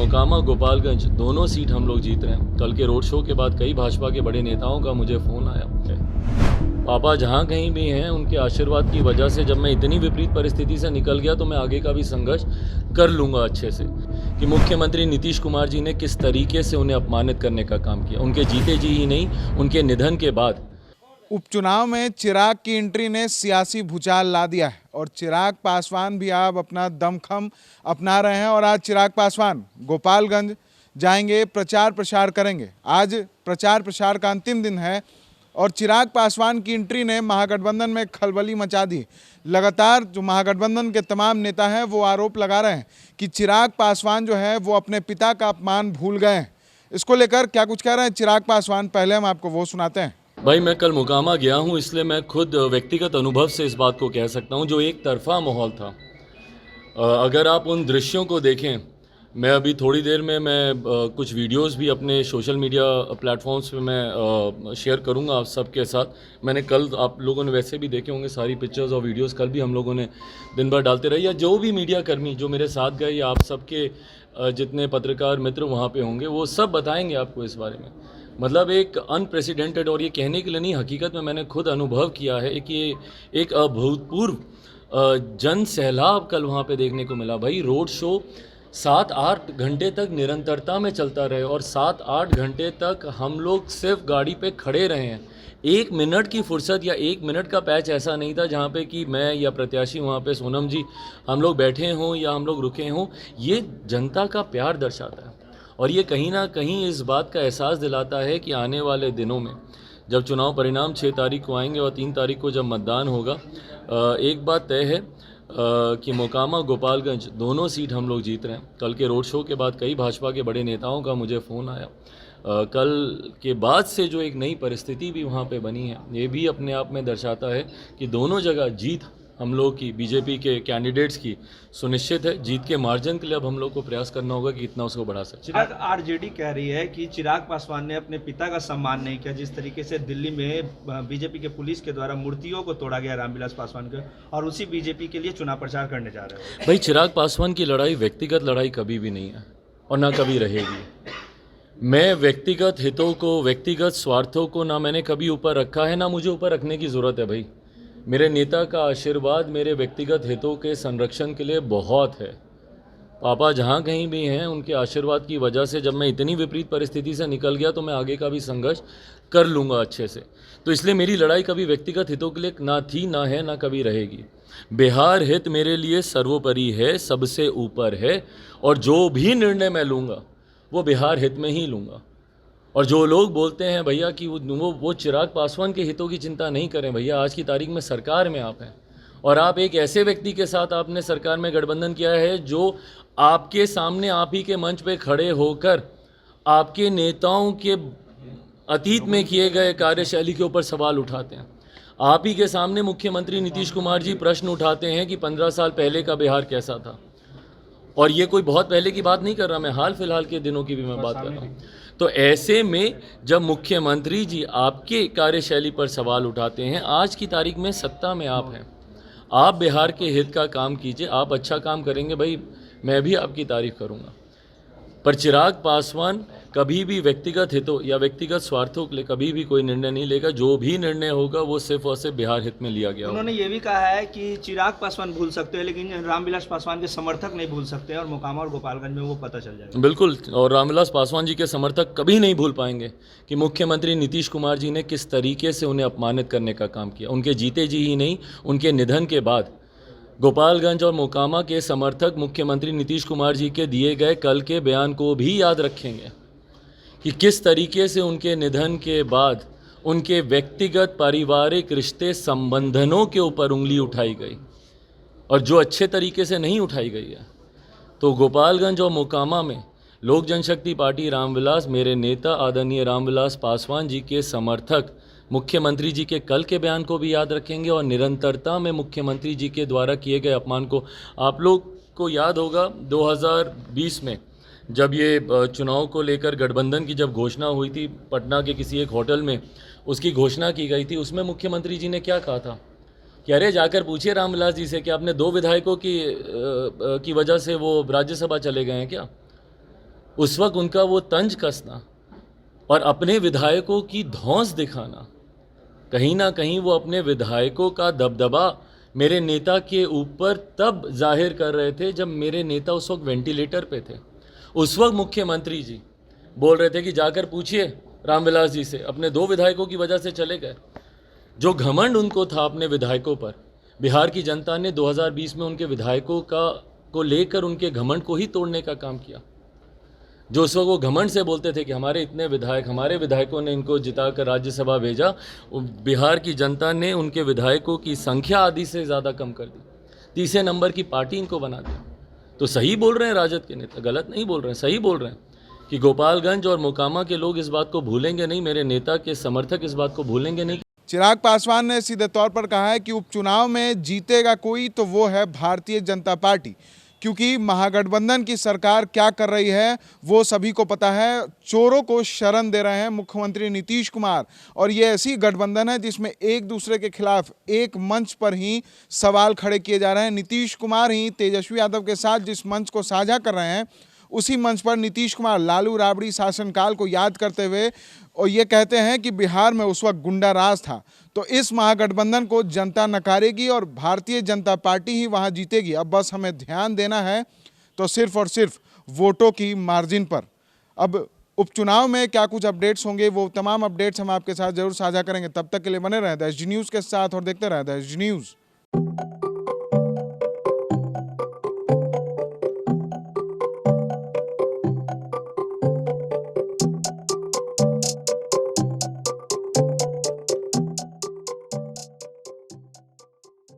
मोकामा गोपालगंज दोनों सीट हम लोग जीत रहे हैं। कल के रोड शो के बाद कई भाजपा के बड़े नेताओं का मुझे फ़ोन आया है। पापा जहाँ कहीं भी हैं उनके आशीर्वाद की वजह से जब मैं इतनी विपरीत परिस्थिति से निकल गया तो मैं आगे का भी संघर्ष कर लूँगा अच्छे से। कि मुख्यमंत्री नीतीश कुमार जी ने किस तरीके से उन्हें अपमानित करने का काम किया, उनके जीते जी ही नहीं उनके निधन के बाद। उपचुनाव में चिराग की एंट्री ने सियासी भूचाल ला दिया है और चिराग पासवान भी अब अपना दमखम अपना रहे हैं और आज चिराग पासवान गोपालगंज जाएंगे, प्रचार प्रसार करेंगे। आज प्रचार प्रसार का अंतिम दिन है और चिराग पासवान की एंट्री ने महागठबंधन में खलबली मचा दी। लगातार जो महागठबंधन के तमाम नेता हैं वो आरोप लगा रहे हैं कि चिराग पासवान जो है वो अपने पिता का अपमान भूल गए हैं। इसको लेकर क्या कुछ कह रहे हैं चिराग पासवान, पहले हम आपको वो सुनाते हैं। भाई मैं कल मोकामा गया हूँ, इसलिए मैं खुद व्यक्तिगत अनुभव से इस बात को कह सकता हूँ। जो एक तरफा माहौल था, अगर आप उन दृश्यों को देखें, मैं अभी थोड़ी देर में कुछ वीडियोस भी अपने सोशल मीडिया प्लेटफॉर्म्स पे मैं शेयर करूँगा आप सबके साथ। मैंने कल, आप लोगों ने वैसे भी देखे होंगे सारी पिक्चर्स और वीडियोस, कल भी हम लोगों ने दिन भर डालते रहे, या जो भी मीडिया कर्मी जो मेरे साथ गए या आप सबके जितने पत्रकार मित्र वहाँ पे होंगे वो सब बताएंगे आपको इस बारे में। मतलब एक अनप्रेसिडेंटेड, और ये कहने के लिए नहीं, हकीकत में मैंने खुद अनुभव किया है कि एक अभूतपूर्व जन सैलाब कल वहाँ पे देखने को मिला। भाई रोड शो 7-8 घंटे तक निरंतरता में चलता रहे और 7-8 घंटे तक हम लोग सिर्फ गाड़ी पे खड़े रहे हैं। 1 मिनट की फुर्सत या 1 मिनट का पैच ऐसा नहीं था जहाँ पे कि मैं या प्रत्याशी वहाँ पे सोनम जी हम लोग बैठे हों या हम लोग रुके हों। ये जनता का प्यार दर्शाता है और ये कहीं ना कहीं इस बात का एहसास दिलाता है कि आने वाले दिनों में जब चुनाव परिणाम 6 तारीख को आएंगे और 3 तारीख को जब मतदान होगा, एक बात तय है कि मोकामा गोपालगंज दोनों सीट हम लोग जीत रहे हैं। कल के रोड शो के बाद कई भाजपा के बड़े नेताओं का मुझे फ़ोन आया। कल के बाद से जो एक नई परिस्थिति भी वहाँ पे बनी है, ये भी अपने आप में दर्शाता है कि दोनों जगह जीत हम लोग की, बीजेपी के कैंडिडेट्स की सुनिश्चित है। जीत के मार्जिन के लिए अब हम लोग को प्रयास करना होगा कि कितना उसको बढ़ा सकते। चिराग, आरजेडी कह रही है कि चिराग पासवान ने अपने पिता का सम्मान नहीं किया। जिस तरीके से दिल्ली में बीजेपी के पुलिस के द्वारा मूर्तियों को तोड़ा गया रामविलास पासवान के, और उसी बीजेपी के लिए चुनाव प्रचार करने जा रहे हैं। भाई चिराग पासवान की लड़ाई व्यक्तिगत लड़ाई कभी भी नहीं है और ना कभी रहेगी। मैं व्यक्तिगत हितों को, व्यक्तिगत स्वार्थों को ना मैंने कभी ऊपर रखा है, ना मुझे ऊपर रखने की ज़रूरत है। भाई मेरे नेता का आशीर्वाद मेरे व्यक्तिगत हितों के संरक्षण के लिए बहुत है। पापा जहाँ कहीं भी हैं उनके आशीर्वाद की वजह से जब मैं इतनी विपरीत परिस्थिति से निकल गया तो मैं आगे का भी संघर्ष कर लूँगा अच्छे से। तो इसलिए मेरी लड़ाई कभी व्यक्तिगत हितों के लिए ना थी, ना है, ना कभी रहेगी। बिहार हित मेरे लिए सर्वोपरि है, सबसे ऊपर है, और जो भी निर्णय मैं लूँगा वो बिहार हित में ही लूँगा। और जो लोग बोलते हैं भैया कि वो चिराग पासवान के हितों की चिंता नहीं करें, भैया आज की तारीख में सरकार में आप हैं और आप एक ऐसे व्यक्ति के साथ आपने सरकार में गठबंधन किया है जो आपके सामने आप ही के मंच पे खड़े होकर आपके नेताओं के अतीत में किए गए कार्यशैली के ऊपर सवाल उठाते हैं। आप ही के सामने मुख्यमंत्री नीतीश कुमार जी प्रश्न उठाते हैं कि 15 साल पहले का बिहार कैसा था। और ये कोई बहुत पहले की बात नहीं कर रहा, मैं हाल फिलहाल के दिनों की भी मैं बात कर रहा हूँ। तो ऐसे में जब मुख्यमंत्री जी आपके कार्यशैली पर सवाल उठाते हैं, आज की तारीख में सत्ता में आप हैं, आप बिहार के हित का काम कीजिए, आप अच्छा काम करेंगे, भाई मैं भी आपकी तारीफ करूँगा। पर चिराग पासवान कभी भी व्यक्तिगत हितों या व्यक्तिगत स्वार्थों के लिए कभी भी कोई निर्णय नहीं लेगा। जो भी निर्णय होगा वो सिर्फ और सिर्फ बिहार हित में लिया गया। उन्होंने ये भी कहा है कि चिराग पासवान भूल सकते हैं लेकिन रामविलास पासवान के समर्थक नहीं भूल सकते, और मोकामा और गोपालगंज में वो पता चल जाएगा। बिल्कुल, और रामविलास पासवान जी के समर्थक कभी नहीं भूल पाएंगे कि मुख्यमंत्री नीतीश कुमार जी ने किस तरीके से उन्हें अपमानित करने का काम किया। उनके जीते जी ही नहीं उनके निधन के बाद गोपालगंज और मोकामा के समर्थक मुख्यमंत्री नीतीश कुमार जी के दिए गए कल के बयान को भी याद रखेंगे कि किस तरीके से उनके निधन के बाद उनके व्यक्तिगत पारिवारिक रिश्ते संबंधनों के ऊपर उंगली उठाई गई और जो अच्छे तरीके से नहीं उठाई गई है। तो गोपालगंज और मोकामा में लोक जनशक्ति पार्टी रामविलास, मेरे नेता आदरणीय रामविलास पासवान जी के समर्थक मुख्यमंत्री जी के कल के बयान को भी याद रखेंगे और निरंतरता में मुख्यमंत्री जी के द्वारा किए गए अपमान को। आप लोग को याद होगा 2020 में जब ये चुनाव को लेकर गठबंधन की जब घोषणा हुई थी, पटना के किसी एक होटल में उसकी घोषणा की गई थी, उसमें मुख्यमंत्री जी ने क्या कहा था कि अरे जाकर पूछिए रामविलास जी से कि आपने 2 विधायकों की वजह से वो राज्यसभा चले गए हैं क्या। उस वक्त उनका वो तंज कसना और अपने विधायकों की धौंस दिखाना, कहीं ना कहीं वो अपने विधायकों का दबदबा मेरे नेता के ऊपर तब जाहिर कर रहे थे जब मेरे नेता उस वक्त वेंटिलेटर पे थे। उस वक्त मुख्यमंत्री जी बोल रहे थे कि जाकर पूछिए रामविलास जी से, अपने 2 विधायकों की वजह से चले गए। जो घमंड उनको था अपने विधायकों पर, बिहार की जनता ने 2020 में उनके विधायकों को लेकर उनके घमंड को ही तोड़ने का काम किया। जो उस वक्त वो घमंड से बोलते थे कि हमारे इतने विधायक, हमारे विधायकों ने इनको जिताकर राज्यसभा भेजा, बिहार की जनता ने उनके विधायकों की संख्या आधी से ज़्यादा कम कर दी, तीसरे नंबर की पार्टी इनको बना दी। तो सही बोल रहे हैं राजद के नेता, गलत नहीं बोल रहे हैं, सही बोल रहे हैं कि गोपालगंज और मोकामा के लोग इस बात को भूलेंगे नहीं, मेरे नेता के समर्थक इस बात को भूलेंगे नहीं। चिराग पासवान ने सीधे तौर पर कहा है कि उपचुनाव में जीतेगा कोई तो वो है भारतीय जनता पार्टी, क्योंकि महागठबंधन की सरकार क्या कर रही है वो सभी को पता है। चोरों को शरण दे रहे हैं मुख्यमंत्री नीतीश कुमार, और ये ऐसी गठबंधन है जिसमें एक दूसरे के खिलाफ एक मंच पर ही सवाल खड़े किए जा रहे हैं। नीतीश कुमार ही तेजस्वी यादव के साथ जिस मंच को साझा कर रहे हैं, उसी मंच पर नीतीश कुमार लालू राबड़ी शासनकाल को याद करते हुए और ये कहते हैं कि बिहार में उस वक्त गुंडा राज था। तो इस महागठबंधन को जनता नकारेगी और भारतीय जनता पार्टी ही वहां जीतेगी। अब बस हमें ध्यान देना है तो सिर्फ और सिर्फ वोटों की मार्जिन पर। अब उपचुनाव में क्या कुछ अपडेट्स होंगे, वो तमाम अपडेट्स हम आपके साथ जरूर साझा करेंगे। तब तक के लिए बने रहें द एसडी न्यूज़ के साथ और देखते रहें द एसडी न्यूज़।